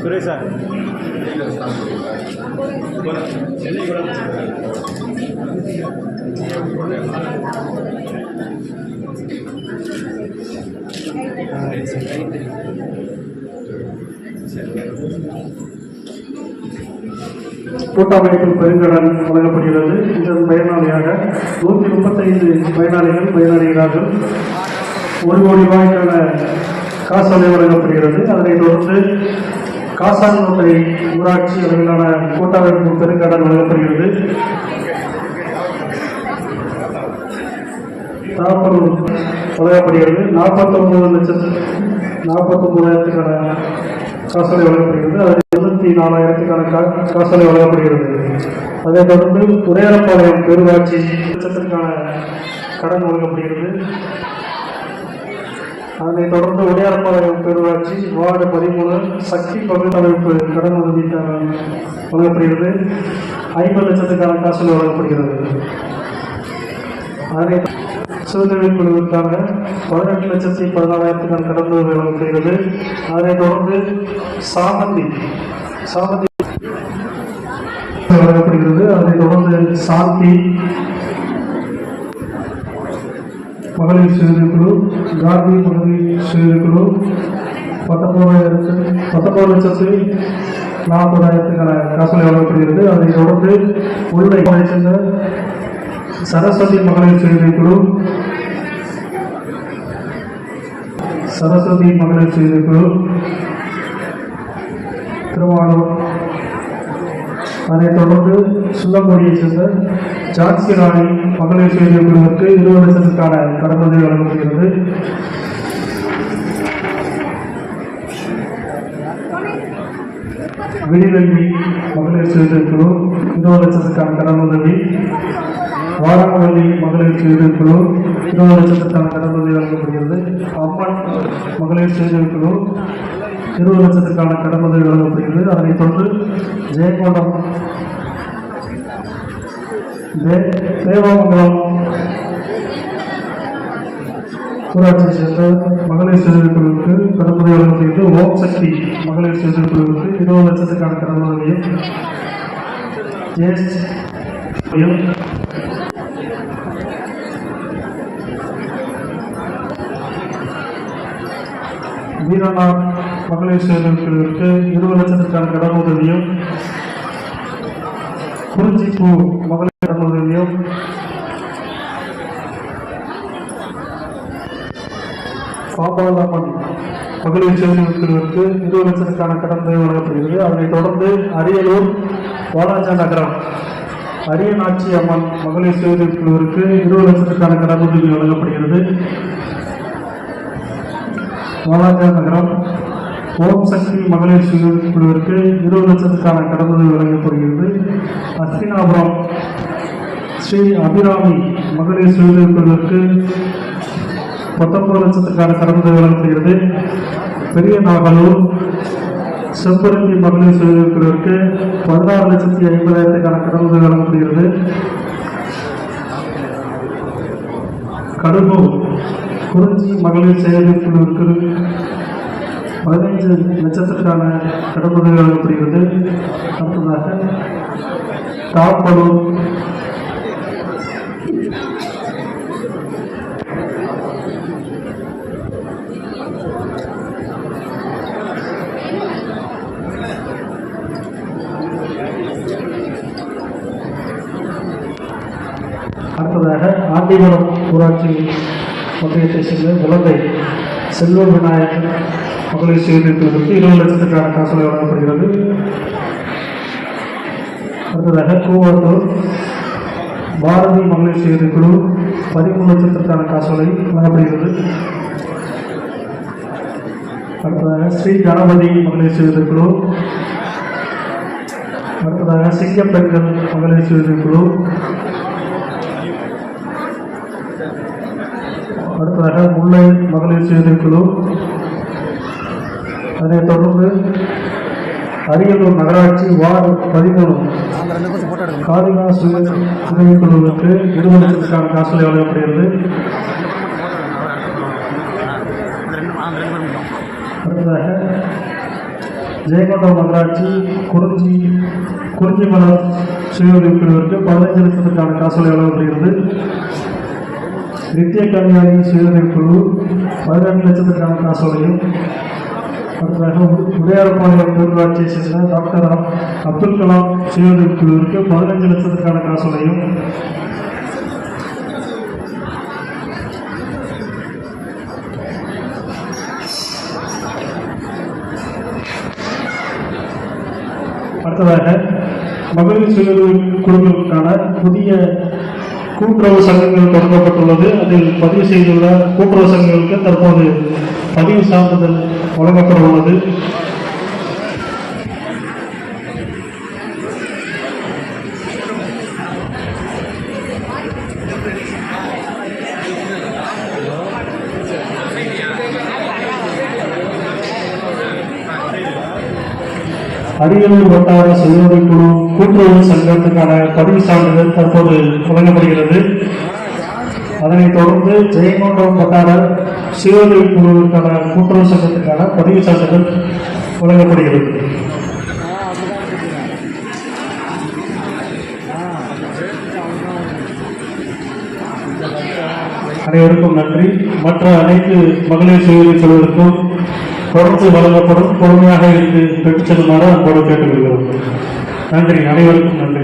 சுரேஷா கூட்டமைப்பு பெருங்கடன் வழங்கப்படுகிறது. இதன் பயனாளியாக 135 பயனாளிகளாக 1 கோடி ரூபாய்க்கான காசோலை வழங்கப்படுகிறது. அதனைத் தொடர்ந்து காசான்கோட்டை ஊராட்சி அளவிலான கூட்டமைப்பு பெருங்கடன் வழங்கப்படுகிறது. வழங்கப்படுகிறது 49,000,000க்கான காசோலை வழங்கப்படுகிறது. அதில் 24,000க்கான காசோலை வழங்கப்படுகிறது. அதைத் தொடர்ந்து உடையாளப்பாளையம் பேரூராட்சி லட்சத்திற்கான கடன் வழங்கப்படுகிறது. அதனைத் தொடர்ந்து உடையாளப்பாளையம் பேரூராட்சி வார்டு 13 சக்தி பகுத்தமைப்பு கடன் உதவிக்கான வழங்கப்படுகிறது. 50 லட்சத்துக்கான காசோலை வழங்கப்படுகிறது. அதனை சுதந்திர குழுவிற்கான 18,14,000க்கான கடன் உதவி வழங்கப்படுகிறது. அதனைத் தொடர்ந்து சாமந்தி வழங்கப்படுகிறது. அதனைத் தொடர்ந்து சாந்தி மகளிர் சுயக்குழு, காந்தி மகளிர் சுயக்குழு 19,40,000க்கான காசோலை வழங்கப்படுகிறது. அதைத் தொடர்ந்து உள்ளே சேர்ந்த சரஸ்வதி மகளிர் சுயக்குழு திருவாரூர். அதைத் தொடர்ந்து சுள்ளம்பொடியை சேர்ந்த ஜான்சி ராணி மகளிர் சுயக்குழுவிற்கு 20 லட்சத்துக்கான கடன் உதவி வழங்கப்படுகிறது. விடிவெள்ளி மகளிர் சுயக்குழு 20 லட்சத்துக்கான கடன் உதவி. வாராங்கவல்லி மகளிர் சுயக்குழு 20 லட்சத்துக்கான கடன் உதவி வழங்கப்படுகிறது. அம்மன் மகளிர் சுயக்குழு 20 லட்சத்துக்கான கடன் உதவி வழங்கப்படுகிறது. அதனைத் தொடர்ந்து ஜெயங்கொண்டம் தேவமங்கலம் ஊராட்சியை சேர்ந்த மகளிர் சுயக்குழுவுக்கு கடன் உதவி வழங்கப்படுகிறது. ஓம் சக்தி மகளிர் சுயக்குழுவுக்கு 20 லட்சத்துக்கான கடன் உதவியும் வீரநாத் மகளிர் சுயக்குழுவிற்கு 20 லட்சத்துக்கான கடன் உதவியும் குறிஞ்சிப்பூ மகளிர் கடன் உதவியும் பாபாலம்மன் மகளிர் சுயக்குழுவிற்கு 20 லட்சத்துக்கான கடன் உதவி வழங்கப்படுகிறது. அதனைத் தொடர்ந்து அரியலூர் வாலாஜா நகரம் அரியநாச்சி அம்மன் மகளிர் சுயக்குழுவிற்கு 20 லட்சத்துக்கான கடன் உதவி வழங்கப்படுகிறது. வாலாஜா நகரம் ஓம் சக்தி மகளிர் சுயக்குழுவிற்கு 20 லட்சத்துக்கான கடன் உதவி வழங்கப்படுகிறது. அஸ்தினாபுரம் ஸ்ரீ அபிராமி மகளிர் சுயக்குழுவிற்கு 19 லட்சத்துக்கான கடன் உதவி வழங்கப்படுகிறது. பெரிய நாகலூர் செம்பருத்தி மகளிர் சுயக்குழுவிற்கு 16,50,000க்கான கடன் உதவி வழங்கப்படுகிறது. கடுகூர் குறிஞ்சி மகளிர் சுயக்குழுவிற்கு 15 லட்சத்திற்கான கடன் உதவி வழங்கப்படுகிறது. அடுத்ததாக தாப்பலூர் ஆண்டிகுளம் ஊராட்சி ஒன்றியத்தை சேர்ந்த குழந்தை செல்வ விநாயகர் மகளிர் சுயக்குழுவிற்கு 20 லட்சத்துக்கான காசோலை வழங்கப்படுகிறது. அடுத்ததாக கூவத்தூர் பாரதி மகளிர் சுயக்குழு 13 லட்சத்திற்கான காசோலை வழங்கப்படுகிறது. அடுத்ததாக ஸ்ரீ கணபதி மகளிர் சுயஉதவிக் குழு. அடுத்ததாக சிங்கப்பெண்கள் மகளிர் சுயஉதவிக் குழு. அடுத்ததாக முல்லை மகளிர் சுயஉதவிக் குழு. அதனைத் தொடர்ந்து அரியலூர் நகராட்சி வார்டு 13 காரிகா சுய உதவிக் குழுவுக்கு 20 லட்சத்திற்கான காசோலை வழங்கப்படுகிறது. அடுத்ததாக ஜெயங்கொண்டம் நகராட்சி குறிஞ்சிமலர் சுய உதவிக் குழுவிற்கு 15 லட்சத்திற்கான காசோலை வழங்கப்படுகிறது. நித்திய கல்யாணி சுய உதவிக் குழு 12 லட்சத்திற்கான காசோலையும். அடுத்ததாக உடையார்பாளையம் பேரூராட்சியை சேர்ந்த டாக்டர் அப்துல் கலாம் சுய உதவிக் குழுவிற்கு 15 லட்சத்திற்கான காசோலையும். அடுத்ததாக மகளிர் சுய உதவிக் குழுக்களுக்கான புதிய கூட்டுறவு சங்கங்கள் தொடங்கப்பட்டுள்ளது. அதில் பதிவு செய்துள்ள கூட்டுறவு சங்கங்களுக்கு தற்போது பதிவு சான்றிதழ் வழங்கப்பட உள்ளது. அரியலூர் வட்டார சுய உதவிக் குழு கூட்டுறவு சங்கத்துக்கான பதிவு சான்றிதழ் தற்போது வழங்கப்படுகிறது. அதனைத் தொடர்ந்து ஜெயங்கொண்டம் வட்டார சுய உதவிக் குழுவிற்கான கூட்டுறவு சங்கத்துக்கான பதிவு சான்றிதழ் வழங்கப்படுகிறது. அனைவருக்கும் நன்றி. மற்ற அனைத்து மகளிர் சுய உதவிக் குழுவிற்கும் தொடர்ந்து வழங்கப்படும் பொறுமையாக இருந்து பெற்றுச் செல்லுமாறு அன்போடு கேட்டுக்கொள்கிறோம். நன்றி. அனைவருக்கும் நன்றி.